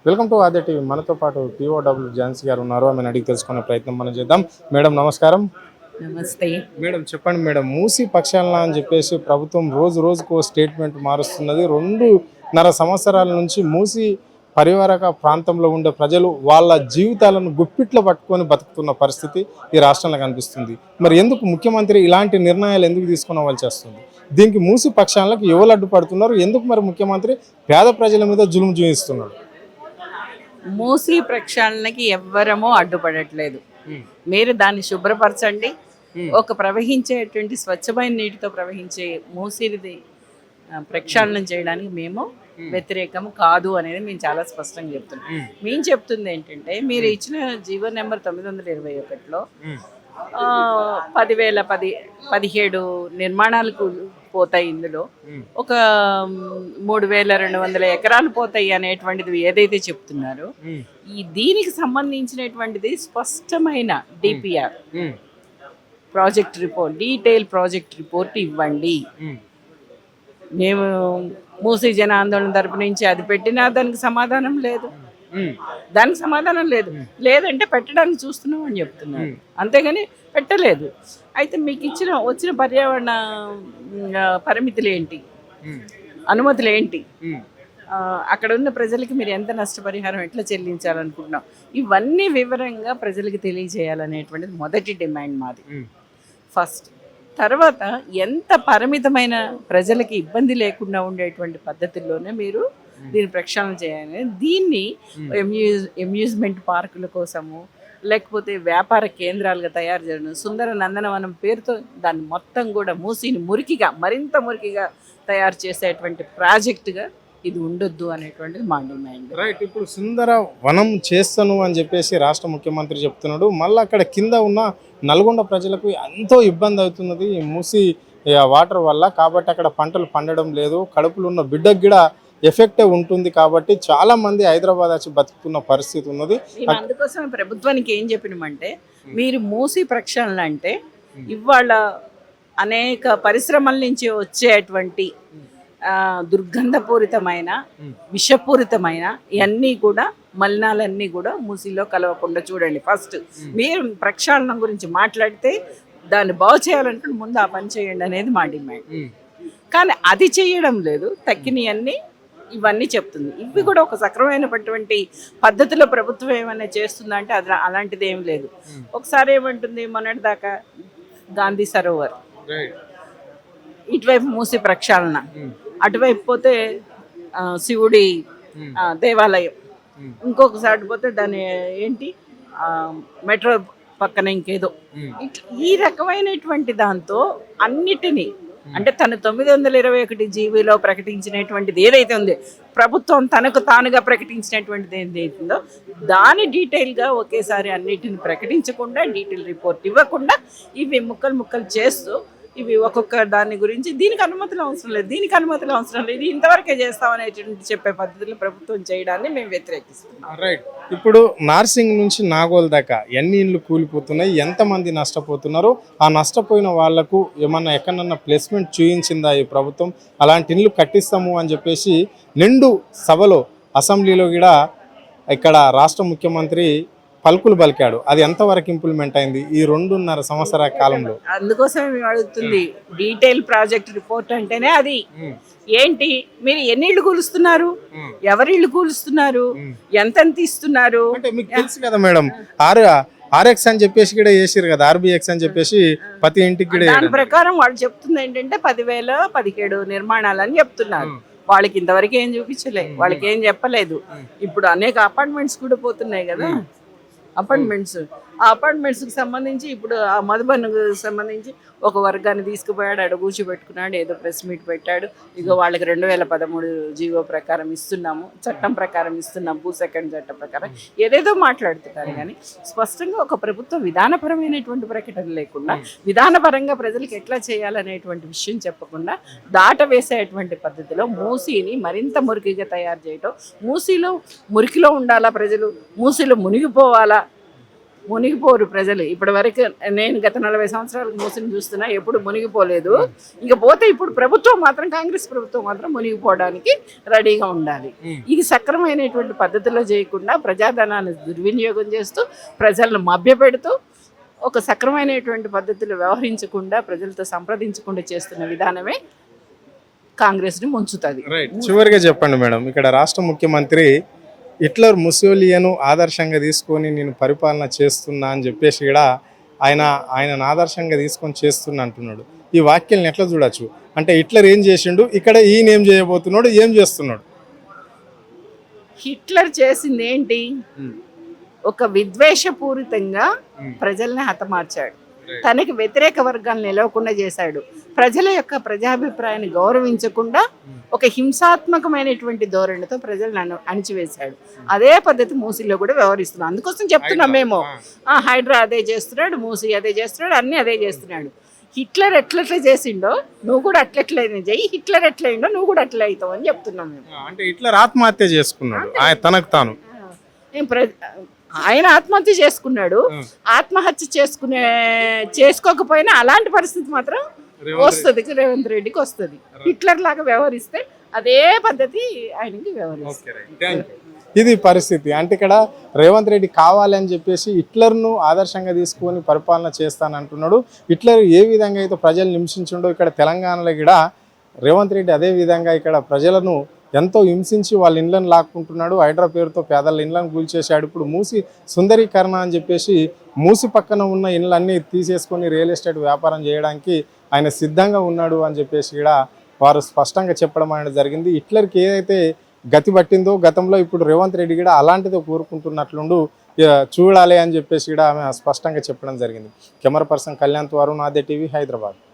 Welcome to Aadya TV. మనతో పాటు POW Jhansi గారు ఉన్నారు. ఆమెను అడిగి తెలుసుకునే ప్రయత్నం మనం చేద్దాం. మేడం నమస్కారం. నమస్తే. మేడం చెప్పండి మేడం, మూసి పక్షాలన అని చెప్పేసి ప్రభుత్వం రోజు రోజుకు స్టేట్మెంట్ మారుస్తున్నది. 2.5 సంవత్సరాల నుంచి మూసి పరివారక ప్రాంతంలో ఉండే ప్రజలు వాళ్ళ జీవితాలను గుప్పిట్లో పట్టుకొని బతుకుతున్న పరిస్థితి ఈ రాష్ట్రంలో కనిపిస్తుంది. మరి ఎందుకు ముఖ్యమంత్రి ఇలాంటి నిర్ణయాలు ఎందుకు తీసుకోవాల్సి వస్తుంది? దీనికి మూసి పక్షాలకు ఎవరు అడ్డుపడుతున్నారు? ఎందుకు మరి ముఖ్యమంత్రి పేద ప్రజల మీద జులుం చూపిస్తున్నాడు? మూసీ ప్రక్షాళనకి ఎవ్వరమో అడ్డుపడట్లేదు. మీరు దాన్ని శుభ్రపరచండి. ఒక ప్రవహించేటువంటి స్వచ్ఛమైన నీటితో ప్రవహించే మూసీది ప్రక్షాళన చేయడానికి మేము వ్యతిరేకం కాదు అనేది మేము చాలా స్పష్టంగా చెప్తున్నాం. మేము చెప్తుంది ఏంటంటే, మీరు ఇచ్చిన జీవో నెంబర్ 921లో 17 నిర్మాణాలకు పోతాయి. ఇందులో ఒక 3200 ఎకరాలు పోతాయి అనేటువంటిది ఏదైతే చెప్తున్నారో, దీనికి సంబంధించినటువంటిది స్పష్టమైన DPR project report, detail project report ఇవ్వండి. మేము మూసీ జన ఆందోళన తరపు నుంచి అది పెట్టినా దానికి సమాధానం లేదు. లేదంటే పెట్టడానికి చూస్తున్నాం అని చెప్తున్నారు, అంతేగాని పెట్టలేదు. అయితే మీకు వచ్చిన పర్యావరణ పరిమితులు ఏంటి, అనుమతులు ఏంటి, అక్కడ ఉన్న ప్రజలకి మీరు ఎంత నష్టపరిహారం ఎట్లా చెల్లించాలనుకుంటున్నాం, ఇవన్నీ వివరంగా ప్రజలకు తెలియజేయాలనేటువంటిది మొదటి డిమాండ్ మాది ఫస్ట్. తర్వాత ఎంత పరిమితమైన ప్రజలకి ఇబ్బంది లేకుండా ఉండేటువంటి పద్ధతుల్లోనే మీరు దీన్ని ప్రక్షాళన చేయాలి. దీన్ని అమ్యూజ్మెంట్ పార్కుల కోసము, లేకపోతే వ్యాపార కేంద్రాలుగా తయారు చేయడం, సుందర నందనవనం పేరుతో దాన్ని మొత్తం కూడా మూసీని మరింత మురికిగా తయారు చేసేటువంటి ప్రాజెక్టుగా ఇది ఉండొద్దు అనేటువంటిది మా డిమాండ్. రైట్. ఇప్పుడు సుందర వనం చేస్తాను అని చెప్పేసి రాష్ట్ర ముఖ్యమంత్రి చెప్తున్నాడు. మళ్ళీ అక్కడ కింద ఉన్న నల్గొండ ప్రజలకు ఎంతో ఇబ్బంది అవుతున్నది ఈ మూసి వాటర్ వల్ల. కాబట్టి అక్కడ పంటలు పండడం లేదు, కడుపులో ఉన్న బిడ్డకు కూడా ఎఫెక్ట్ ఉంటుంది. కాబట్టి చాలా మంది హైదరాబాద్ వచ్చి బతుకుతున్న పరిస్థితి ఉన్నది. అందుకోసం ప్రభుత్వానికి ఏం చెప్పినామంటే, మీరు మూసి ప్రక్షాళన అంటే ఇవాళ అనేక పరిశ్రమల నుంచి వచ్చేటువంటి దుర్గంధపూరితమైన, విషపూరితమైన ఇవన్నీ కూడా, మలినాలన్నీ కూడా మూసీలో కలవకుండా చూడండి. ఫస్ట్ మీరు ప్రక్షాళన గురించి మాట్లాడితే దాన్ని బాగు చేయాలంటే ముందు ఆ పని చేయండి అనేది మా డిమాండ్. కానీ అది చేయడం లేదు. తక్కినవన్నీ ఇవన్నీ చెప్తుంది. ఇవి కూడా ఒక సక్రమైనటువంటి పద్ధతిలో ప్రభుత్వం ఏమైనా చేస్తుందంటే అది అలాంటిది ఏం లేదు. ఒకసారి ఏమంటుంది, మొన్నటి దాకా గాంధీ సరోవర్, ఇటువైపు మూసి ప్రక్షాళన, అటువైపు పోతే శివుడి దేవాలయం, ఇంకొకసారి పోతే దాని ఏంటి మెట్రో పక్కన ఇంకేదో, ఈ రకమైనటువంటి దాంతో అన్నిటినీ, అంటే తను 921 జీవీలో ప్రకటించినటువంటిది ఏదైతే ఉందో, ప్రభుత్వం తనకు తానుగా ప్రకటించినటువంటిది ఏదైతుందో దాని డీటెయిల్గా ఒకేసారి అన్నిటిని ప్రకటించకుండా, డీటెయిల్ రిపోర్ట్ ఇవ్వకుండా, ఇవి ముక్కలు చేస్తూ ఇవి ఒక్కొక్క దాని గురించి దీనికి అనుమతులు అవసరం లేదు, ఇది ఇంతవరకే చేస్తామనేటువంటి చెప్పే పద్ధతిలో ప్రభుత్వం చేయడాన్ని మేము వ్యతిరేకిస్తున్నాం. రైట్. ఇప్పుడు నార్సింగ్ నుంచి నాగోల్ దాకా ఎన్ని ఇండ్లు కూలిపోతున్నాయి, ఎంతమంది నష్టపోతున్నారు, ఆ నష్టపోయిన వాళ్లకు ఏమన్నా ఎక్కడన్నా ప్లేస్మెంట్ చూయించిందా ఈ ప్రభుత్వం? అలాంటి ఇండ్లు కట్టిస్తాము అని చెప్పేసి నిండు సభలో అసెంబ్లీలో కూడా ఇక్కడ రాష్ట్ర ముఖ్యమంత్రి పలుకులు పలికాడు. అది ఎంతవరకు ఇంప్లిమెంట్ అయింది ఈ 2.5 సంవత్సరాల కాలంలో? అందుకోసమే మేము అడుగుతుంది, డీటెయిల్ ప్రాజెక్ట్ రిపోర్ట్ అంటేనే అది. ఏంటి, మీరు ఎన్ని ఇళ్ళు కూలుస్తున్నారు, ఎవరి ఇళ్ళు కూలుస్తున్నారు, ఎంత ఇస్తున్నారు అంటే మీకు తెలుసు కదా మేడం. ఆర్ఎక్స్ అని చెప్పేసి కూడా చేసారు కదా, ఆర్బిఎక్స్ అని చెప్పేసి ప్రతి ఇంటికి కూడా. దాని ప్రకారం వాళ్ళు చెప్తుంది ఏంటంటే 10,017 నిర్మాణాలు అని చెప్తున్నారు. వాళ్ళకి ఇంతవరకు ఏం చూపించలేదు, వాళ్ళకి ఏం చెప్పలేదు. ఇప్పుడు అనేక అపార్ట్మెంట్స్ కూడా పోతున్నాయి కదా, ఆ అపార్ట్మెంట్స్కి సంబంధించి ఇప్పుడు ఆ మధుబన్కు సంబంధించి ఒక వర్గాన్ని తీసుకుపోయాడు, అక్కడ కూర్చోబెట్టుకున్నాడు, ఏదో ప్రెస్ మీట్ పెట్టాడు. ఇగో వాళ్ళకి 2013 జీవో ప్రకారం ఇస్తున్నాము, చట్టం ప్రకారం ఇస్తున్నాం, భూసేకరణ చట్టం ప్రకారం ఏదేదో మాట్లాడుతున్నారు. కానీ స్పష్టంగా ఒక ప్రభుత్వం విధానపరమైనటువంటి ప్రకటన లేకుండా, విధానపరంగా ప్రజలకు ఎట్లా చేయాలనేటువంటి విషయం చెప్పకుండా, దాట వేసేటువంటి పద్ధతిలో మూసీని మరింత మురికిగా తయారు చేయటం, మూసీలో మురికిలో ఉండాలా ప్రజలు, మూసీలో మునిగిపోవాలా, మునిగిపోరు ప్రజలు. ఇప్పటి వరకు నేను గత 40 సంవత్సరాలకు మూసిని చూస్తున్నా, ఎప్పుడు మునిగిపోలేదు. ఇక పోతే ఇప్పుడు ప్రభుత్వం మాత్రం, కాంగ్రెస్ ప్రభుత్వం మాత్రం మునిగిపోవడానికి రెడీగా ఉండాలి. ఇది సక్రమైనటువంటి పద్ధతిలో చేయకుండా ప్రజాధనాన్ని దుర్వినియోగం చేస్తూ ప్రజలను మభ్యపెడుతూ ఒక సక్రమైనటువంటి పద్ధతిలో వ్యవహరించకుండా ప్రజలతో సంప్రదించకుండా చేస్తున్న విధానమే కాంగ్రెస్ని ముంచుతుంది. చివరిగా చెప్పండి మేడం, ఇక్కడ రాష్ట్ర ముఖ్యమంత్రి హిట్లర్ ముసోలియను ఆదర్శంగా తీసుకొని నేను పరిపాలన చేస్తున్నా అని చెప్పేసి కూడా ఆయనను ఆదర్శంగా తీసుకొని చేస్తున్నా అంటున్నాడు. ఈ వాక్యాలను ఎట్లా చూడొచ్చు? అంటే హిట్లర్ ఏం చేసిండు, ఇక్కడ ఈయన ఏం చేయబోతున్నాడు, ఏం చేస్తున్నాడు? హిట్లర్ చేసింది ఏంటి? ఒక విద్వేషపూరితంగా ప్రజల్ని హతమార్చాడు. తనకి వ్యతిరేక వర్గాలను నిలవకుండా చేశాడు. ప్రజల యొక్క ప్రజాభిప్రాయాన్ని గౌరవించకుండా ఒక హింసాత్మకమైనటువంటి ధోరణితో ప్రజలను అణిచివేశాడు. అదే పద్ధతి మూసీలో కూడా వ్యవహరిస్తున్నాం. అందుకోసం చెప్తున్నాం మేము, హైడ్రా అదే చేస్తున్నాడు, మూసీ అదే చేస్తున్నాడు, అన్నీ అదే చేస్తున్నాడు. హిట్లర్ ఎట్లెట్లా చేసిండో నువ్వు కూడా అట్లెట్లయినా చెయ్యి, హిట్లర్ ఎట్లయిండో నువ్వు కూడా అట్లా అవుతావు అని చెప్తున్నాం మేము. అంటే హిట్లర్ ఆత్మహత్య చేసుకున్నాడు తనకు తాను. ఆయన ఆత్మహత్య చేసుకున్నాడు. ఆత్మహత్య చేసుకోకపోయినా అలాంటి పరిస్థితి మాత్రం వస్తుంది, రేవంత్ రెడ్డికి వస్తుంది. హిట్లర్ లాగా వ్యవహరిస్తే అదే పద్ధతి ఆయనకి వ్యవహరిస్తుంది. ఇది పరిస్థితి. అంటే ఇక్కడ రేవంత్ రెడ్డి కావాలని చెప్పేసి హిట్లర్ను ఆదర్శంగా తీసుకొని పరిపాలన చేస్తానంటున్నాడు. హిట్లర్ ఏ విధంగా అయితే ప్రజలు హింసించుండో ఇక్కడ తెలంగాణలో కూడా రేవంత్ రెడ్డి అదే విధంగా ఇక్కడ ప్రజలను ఎంతో హింసించి వాళ్ళ ఇండ్లను లాక్కుంటున్నాడు. హైడ్రా పేరుతో పేదల ఇండ్లను కూల్చేశాడు. ఇప్పుడు మూసి సుందరీకరణ అని చెప్పేసి మూసి పక్కన ఉన్న ఇండ్లన్నీ తీసేసుకొని రియల్ ఎస్టేట్ వ్యాపారం చేయడానికి ఆయన సిద్ధంగా ఉన్నాడు అని చెప్పేసి కూడా వారు స్పష్టంగా చెప్పడం అనేది జరిగింది. హిట్లర్కి ఏదైతే గతి పట్టిందో గతంలో ఇప్పుడు రేవంత్ రెడ్డి కూడా అలాంటిదో కోరుకుంటున్నట్లుండు చూడాలి అని చెప్పేసి కూడా ఆమె స్పష్టంగా చెప్పడం జరిగింది. కెమెరా పర్సన్ కళ్యాణ్ వరుణ్, ఆద్య టీవీ, హైదరాబాద్.